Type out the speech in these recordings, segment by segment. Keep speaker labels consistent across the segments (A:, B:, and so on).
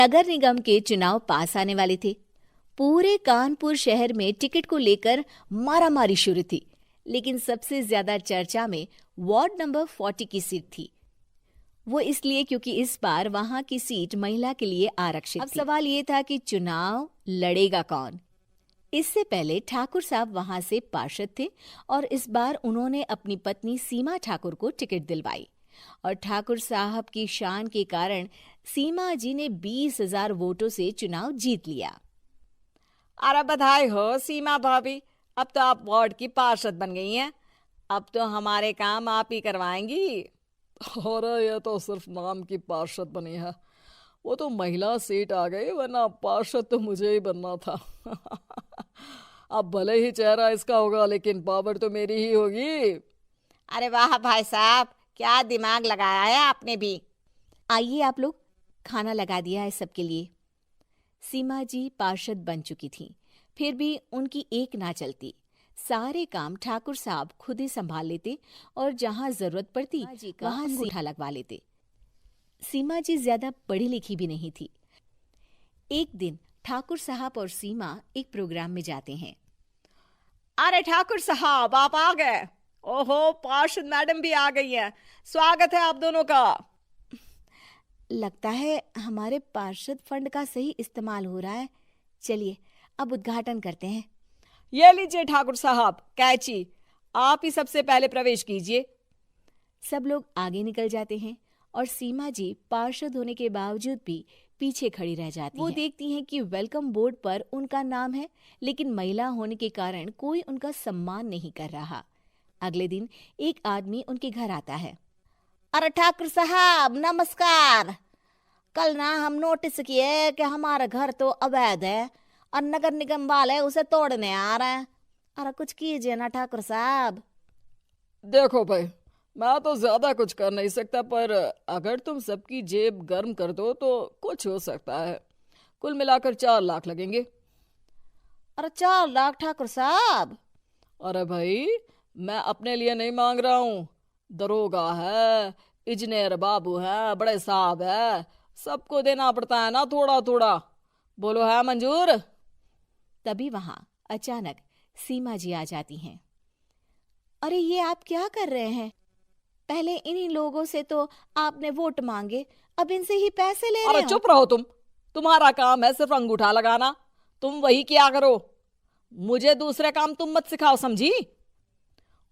A: नगर निगम के चुनाव पास आने वाले थे। पूरे कानपुर शहर में टिकट को लेकर मारामारी शुरू थी, लेकिन सबसे ज्यादा चर्चा में वार्ड नंबर 40 की सीट थी। वो इसलिए क्योंकि इस बार वहां की सीट महिला के लिए आरक्षित थी। अब सवाल ये था कि चुनाव लड़ेगा कौन। इससे पहले ठाकुर साहब वहां से पार्षद थे और इस बार उन्होंने अपनी पत्नी सीमा ठाकुर को टिकट दिलवाई और ठाकुर साहब की शान के कारण सीमा जी ने 20,000 वोटों से चुनाव जीत लिया।
B: अरे बधाई हो सीमा भाभी, अब तो आप वार्ड की पार्षद बन गई हैं। अब तो हमारे काम आप ही करवाएंगी।
C: अरे ये तो सिर्फ नाम की पार्षद बनी है, वो तो महिला सीट आ गई, वरना पार्षद तो मुझे ही बनना था। अब भले ही चेहरा इसका होगा, लेकिन पावर तो मेरी ही होगी।
B: अरे वाह भाई साहब, क्या दिमाग लगाया है आपने भी।
A: आइए आप लोग, खाना लगा दिया है सबके लिए। सीमा जी पार्षद बन चुकी थीं, फिर भी उनकी एक ना चलती। सारे काम ठाकुर साहब खुद ही संभाल लेते और जहां जरूरत पड़ती वहां अंगूठा लगवा लेते। सीमा जी ज्यादा पढ़ी लिखी भी नहीं थी। एक दिन ठाकुर साहब और सीमा एक प्रोग्राम में जाते हैं।
B: अरे ठाकुर साहब, आप आ गए। ओहो, पार्षद मैडम भी आ गई हैं। स्वागत है आप दोनों का।
A: लगता है हमारे पार्षद फंड का सही इस्तेमाल हो रहा है। चलिए अब उद्घाटन करते हैं।
B: ये लीजिए ठाकुर साहब कैची, आप ही सबसे पहले प्रवेश कीजिए।
A: सब लोग आगे निकल जाते हैं और सीमा जी पार्षद होने के बावजूद भी पीछे खड़ी रह जाती हैं। वो देखती हैं कि वेलकम बोर्ड पर उनका नाम है, लेकिन महिला होने के कारण कोई उनका सम्मान नहीं कर रहा। अगले दिन एक आदमी उनके घर आता है।
B: अरे ठाकुर साहब नमस्कार। कल ना हम नोटिस किए कि हमारा घर तो अवैध है और नगर निगम वाले उसे तोड़ने आ रहे हैं। अरे कुछ कीजिए ना ठाकुर साहब।
C: देखो भाई, मैं तो ज्यादा कुछ कर नहीं सकता, पर अगर तुम सबकी जेब गर्म कर दो तो कुछ हो सकता है। कुल मिलाकर 4 लाख लगेंगे।
B: अरे 4 लाख ठाकुर साहब?
C: अरे भाई, मैं अपने लिए नहीं मांग रहा हूँ। दरोगा है, इंजीनियर बाबू है, बड़े साहब है, सबको देना पड़ता है ना थोड़ा थोड़ा। बोलो है मंजूर?
A: तभी वहां अचानक सीमा जी आ जाती हैं। अरे ये आप क्या कर रहे हैं? पहले इन्हीं लोगों से तो आपने वोट मांगे, अब इनसे ही पैसे ले रहे हो।
C: अरे चुप रहो तुम। तुम्हारा काम है सिर्फ अंगूठा लगाना, तुम वही किया करो। मुझे दूसरे काम तुम मत सिखाओ, समझी?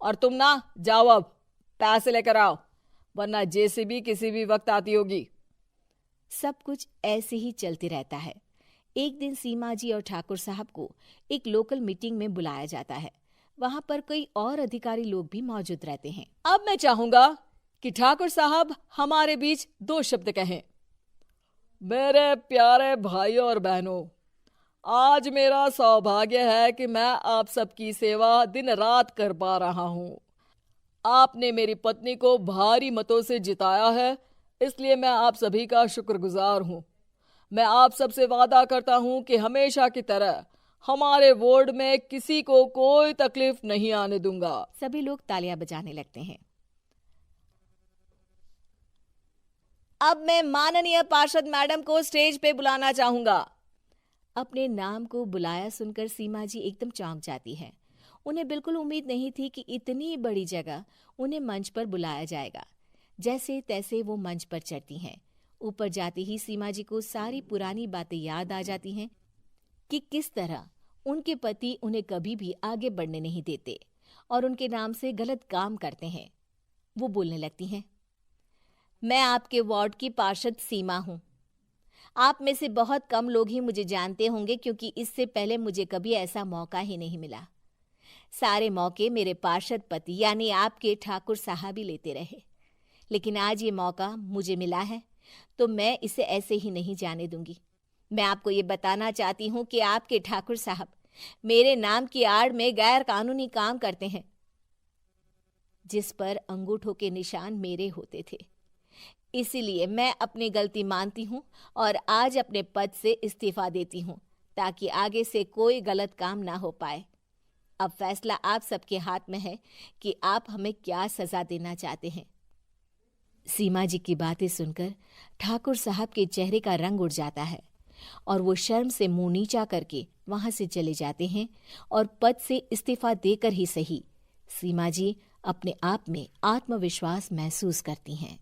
C: और तुम ना जाओ, अब पैसे लेकर आओ, वरना जेसीबी किसी भी वक्त आती होगी।
A: सब कुछ ऐसे ही चलते रहता है। एक दिन सीमा जी और ठाकुर साहब को एक लोकल मीटिंग में बुलाया जाता है। वहां पर कई और अधिकारी लोग भी मौजूद रहते हैं।
C: अब मैं चाहूंगा कि ठाकुर साहब हमारे बीच 2 शब्द कहें। मेरे प्यारे भाइयों और बहनों, आज मेरा सौभाग्य है कि मैं आप सबकी सेवा दिन रात कर पा रहा हूं। आपने मेरी पत्नी को भारी मतों से जिताया है, इसलिए मैं आप सभी का शुक्रगुजार हूं। मैं आप सबसे वादा करता हूं कि हमेशा की तरह हमारे वार्ड में किसी को कोई तकलीफ नहीं आने दूंगा।
A: सभी लोग तालियां बजाने लगते हैं।
B: अब मैं माननीय पार्षद मैडम को स्टेज पे बुलाना चाहूंगा।
A: अपने नाम को बुलाया सुनकर सीमा जी एकदम चौंक जाती है। उन्हें बिल्कुल उम्मीद नहीं थी कि इतनी बड़ी जगह उन्हें मंच पर बुलाया जाएगा। जैसे तैसे वो मंच पर चढ़ती हैं। ऊपर जाते ही सीमा जी को सारी पुरानी बातें याद आ जाती हैं कि किस तरह उनके पति उन्हें कभी भी आगे बढ़ने नहीं देते और उनके नाम से गलत काम करते हैं। वो बोलने लगती हैं, मैं आपके वार्ड की पार्षद सीमा हूं। आप में से बहुत कम लोग ही मुझे जानते होंगे, क्योंकि इससे पहले मुझे कभी ऐसा मौका ही नहीं मिला। सारे मौके मेरे पार्षद पति यानी आपके ठाकुर साहब ही लेते रहे, लेकिन आज ये मौका मुझे मिला है तो मैं इसे ऐसे ही नहीं जाने दूंगी। मैं आपको ये बताना चाहती हूँ कि आपके ठाकुर साहब मेरे नाम की आड़ में गैर कानूनी काम करते हैं, जिस पर अंगूठों के निशान मेरे होते थे। इसीलिए मैं अपनी गलती मानती हूँ और आज अपने पद से इस्तीफा देती हूँ, ताकि आगे से कोई गलत काम ना हो पाए। अब फैसला आप सबके हाथ में है कि आप हमें क्या सजा देना चाहते हैं। सीमा जी की बातें सुनकर ठाकुर साहब के चेहरे का रंग उड़ जाता है और वो शर्म से मुंह नीचा करके वहां से चले जाते हैं और पद से इस्तीफा देकर ही सही सीमा जी अपने आप में आत्मविश्वास महसूस करती हैं।